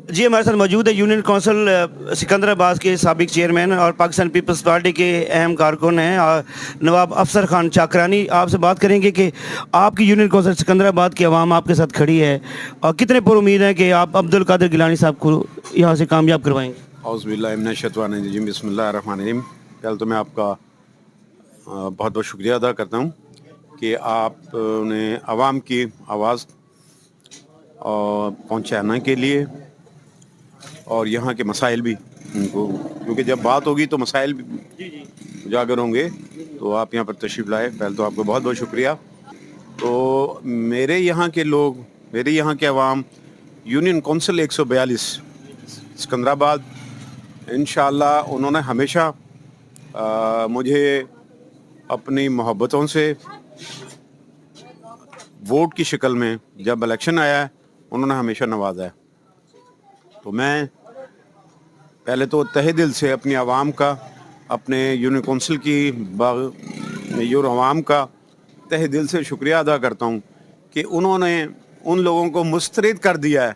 جی ہمارے ساتھ موجود ہے یونین کونسل سکندرآباد کے سابق چیئرمین اور پاکستان پیپلز پارٹی کے اہم کارکن ہیں نواب افسر خان چاکرانی. آپ سے بات کریں گے کہ آپ کی یونین کونسل سکندرآباد کی عوام آپ کے ساتھ کھڑی ہے اور کتنے پر امید ہیں کہ آپ عبدالقادر گیلانی صاحب کو یہاں سے کامیاب کروائیں گے. اعوذ باللہ من الشیطان الرجیم، بسم اللہ الرحمن الرحیم. پہلے تو میں آپ کا بہت بہت شکریہ ادا کرتا ہوں کہ آپ نے عوام کی آواز پہنچانے کے لیے اور یہاں کے مسائل بھی ان کو، کیونکہ جب بات ہوگی تو مسائل بھی اجاگر ہوں گے، تو آپ یہاں پر تشریف لائے. پہلے تو آپ کا بہت بہت شکریہ. تو میرے یہاں کے لوگ، میرے یہاں کے عوام، یونین کونسل 142 سکندرآباد، انشاءاللہ انہوں نے ہمیشہ مجھے اپنی محبتوں سے ووٹ کی شکل میں جب الیکشن آیا ہے انہوں نے ہمیشہ نوازا ہے. تو میں پہلے تو تہہ دل سے اپنی عوام کا، اپنے یونین کونسل کی عوام کا تہہ دل سے شکریہ ادا کرتا ہوں کہ انہوں نے ان لوگوں کو مسترد کر دیا ہے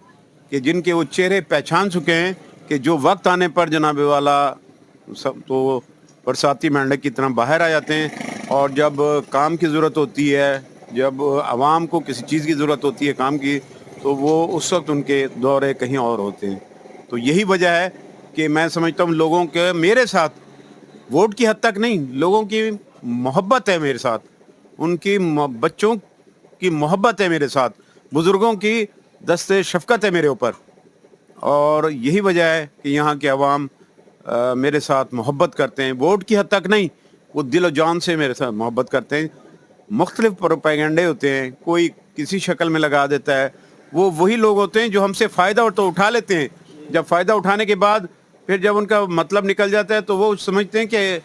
کہ جن کے وہ چہرے پہچان چکے ہیں کہ جو وقت آنے پر جناب والا سب تو برساتی مینڈک کی طرح باہر آ جاتے ہیں، اور جب کام کی ضرورت ہوتی ہے، جب عوام کو کسی چیز کی ضرورت ہوتی ہے کام کی، تو وہ اس وقت ان کے دورے کہیں اور ہوتے ہیں. تو یہی وجہ ہے کہ میں سمجھتا ہوں لوگوں کے میرے ساتھ ووٹ کی حد تک نہیں، لوگوں کی محبت ہے میرے ساتھ، ان کی بچوں کی محبت ہے میرے ساتھ، بزرگوں کی دست شفقت ہے میرے اوپر. اور یہی وجہ ہے کہ یہاں کے عوام میرے ساتھ محبت کرتے ہیں. ووٹ کی حد تک نہیں، وہ دل و جان سے میرے ساتھ محبت کرتے ہیں. مختلف پروپیگنڈے ہوتے ہیں، کوئی کسی شکل میں لگا دیتا ہے، وہ وہی لوگ ہوتے ہیں جو ہم سے فائدہ تو اٹھا لیتے ہیں. جب فائدہ اٹھانے کے بعد پھر جب ان کا مطلب نکل جاتا ہے تو وہ سمجھتے ہیں کہ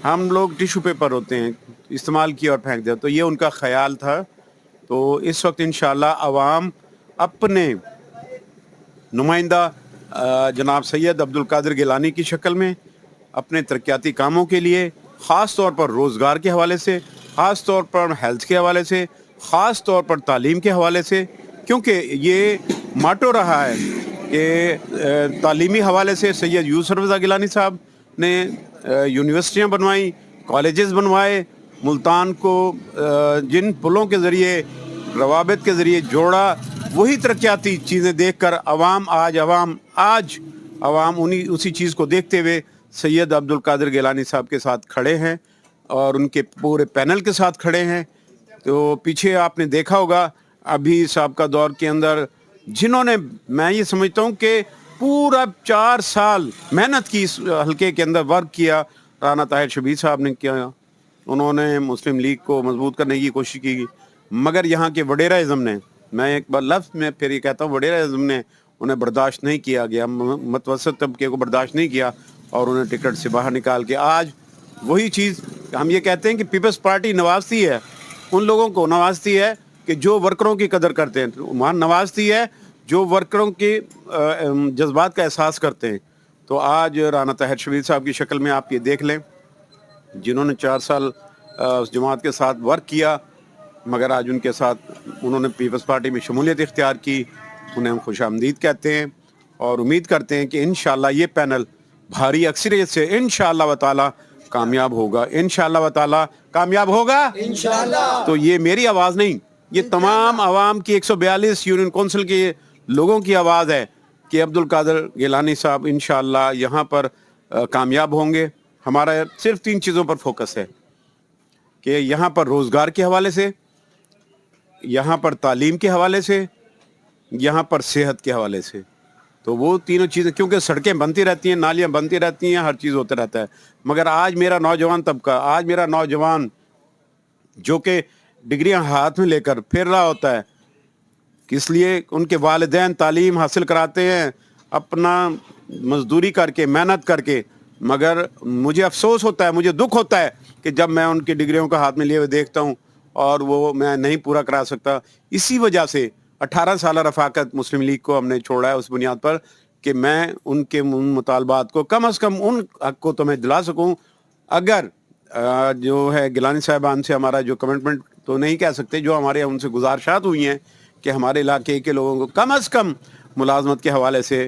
ہم لوگ ٹیشو پیپر ہوتے ہیں، استعمال کیا اور پھینک دیا. تو یہ ان کا خیال تھا. تو اس وقت انشاءاللہ عوام اپنے نمائندہ جناب سید عبدالقادر گیلانی کی شکل میں اپنے ترقیاتی کاموں کے لیے، خاص طور پر روزگار کے حوالے سے، خاص طور پر ہیلتھ کے حوالے سے، خاص طور پر تعلیم کے حوالے سے، کیونکہ یہ ماٹو رہا ہے کہ تعلیمی حوالے سے سید یوسف رضا گیلانی صاحب نے یونیورسٹیاں بنوائیں، کالجز بنوائے، ملتان کو جن پلوں کے ذریعے، روابط کے ذریعے جوڑا، وہی ترقیاتی چیزیں دیکھ کر عوام اسی چیز کو دیکھتے ہوئے سید عبدالقادر گیلانی صاحب کے ساتھ کھڑے ہیں اور ان کے پورے پینل کے ساتھ کھڑے ہیں. تو پیچھے آپ نے دیکھا ہوگا ابھی سابقہ دور کے اندر جنہوں نے، میں یہ سمجھتا ہوں کہ پورا 4 سال محنت کی اس حلقے کے اندر ورک کیا. رانا طاہر شبیر صاحب نے کیا، انہوں نے مسلم لیگ کو مضبوط کرنے کی کوشش کی، مگر یہاں کے وڈیرا ازم نے، میں ایک بار لفظ میں پھر یہ کہتا ہوں، وڈیرا ازم نے انہیں برداشت نہیں کیا گیا، متوسط طبقے کو برداشت نہیں کیا اور انہیں ٹکٹ سے باہر نکال کے آج وہی چیز ہم یہ کہتے ہیں کہ پیپلز پارٹی نوازتی ہے، ان لوگوں کو نوازتی ہے کہ جو ورکروں کی قدر کرتے ہیں، وہاں نوازتی ہے جو ورکروں کے جذبات کا احساس کرتے ہیں. تو آج رانا طاہر شبیر صاحب کی شکل میں آپ یہ دیکھ لیں، جنہوں نے 4 سال اس جماعت کے ساتھ ورک کیا، مگر آج ان کے ساتھ انہوں نے پیپلز پارٹی میں شمولیت اختیار کی، انہیں ہم خوش آمدید کہتے ہیں اور امید کرتے ہیں کہ انشاءاللہ یہ پینل بھاری اکثریت سے انشاءاللہ و تعالی کامیاب ہوگا. انشاءاللہ و تعالی کامیاب ہوگا انشاءاللہ. تو یہ میری آواز نہیں، یہ تمام عوام کی 142 یونین کونسل کے لوگوں کی آواز ہے کہ عبدالقادر گیلانی صاحب انشاءاللہ یہاں پر کامیاب ہوں گے. ہمارا صرف 3 چیزوں پر فوکس ہے کہ یہاں پر روزگار کے حوالے سے، یہاں پر تعلیم کے حوالے سے، یہاں پر صحت کے حوالے سے. تو وہ تینوں چیزیں، کیونکہ سڑکیں بنتی رہتی ہیں، نالیاں بنتی رہتی ہیں، ہر چیز ہوتا رہتا ہے، مگر آج میرا نوجوان طبقہ، آج میرا نوجوان جو کہ ڈگریاں ہاتھ میں لے کر پھر رہا ہوتا ہے، اس لیے ان کے والدین تعلیم حاصل کراتے ہیں اپنا مزدوری کر کے، محنت کر کے، مگر مجھے افسوس ہوتا ہے، مجھے دکھ ہوتا ہے کہ جب میں ان کی ڈگریوں کا ہاتھ میں لیے ہوئے دیکھتا ہوں اور وہ میں نہیں پورا کرا سکتا. اسی وجہ سے 18 سالہ رفاقت مسلم لیگ کو ہم نے چھوڑا ہے، اس بنیاد پر کہ میں ان کے مطالبات کو کم از کم ان حق کو تو میں دلا سکوں. اگر جو ہے گیلانی صاحبان سے ہمارا جو کمٹمنٹ تو نہیں کہہ سکتے، جو ہمارے ان سے گزارشات ہوئی ہیں کہ ہمارے علاقے کے لوگوں کو کم از کم ملازمت کے حوالے سے